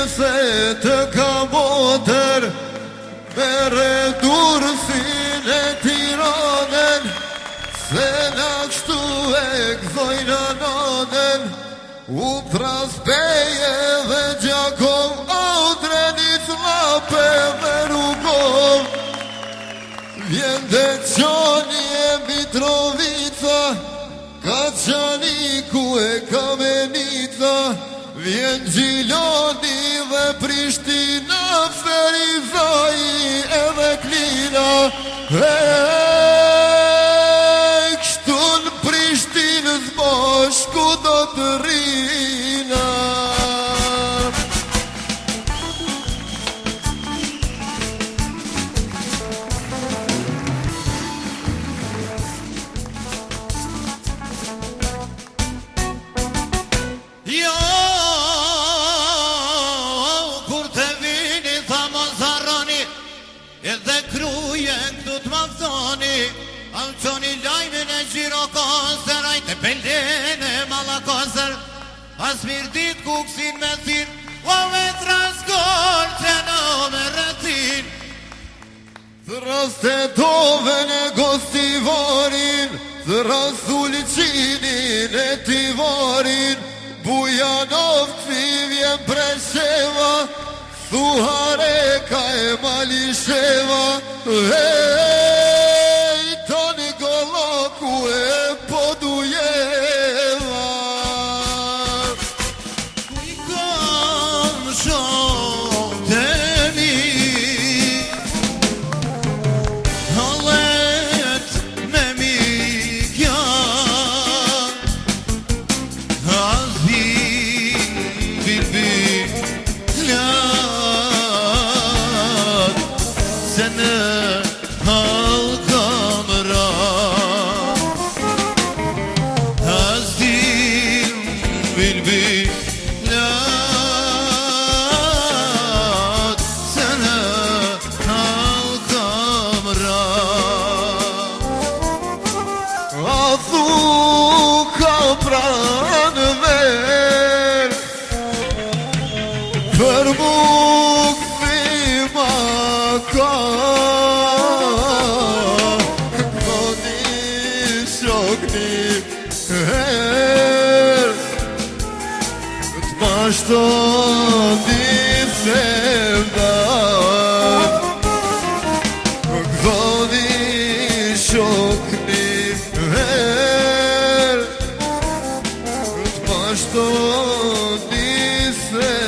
se të ka botër me redursin e Tiranën, se në kështu e gzojnë anonën, u traspeje dhe Gjakov, o drenit lape me rrugov. Vjen dhe qani e Mitrovica, ka qani ku e Kamenica, vjen Gjiloni dhe Prishtina, Ferizaj edhe Klina. Kështu në Prishtinë zbashku do të rina. Edhe kruje këtu t'maftoni, alqoni lajmin e Gjirokastër, ajte pelden e Mallakastër, as mirdit kuksin me thin, o me transkor që në me rëtin. Thraste toven e Gostivarin, thras Ulqinin e Tivarin, Bujanov vjen Presheva, Thuhareka e Malisheva, Toni Goloku e Podujeva. Kuj kam shokë mi, hallet me mikja, azbin bilbil se në halkam ra, azdim bilbilat, se në halkam ra. A thu ka pranë ver, për mu ka Koni shokni her, t'mashtoni sevdan, Koni shokni her, t'mashtoni sevdan.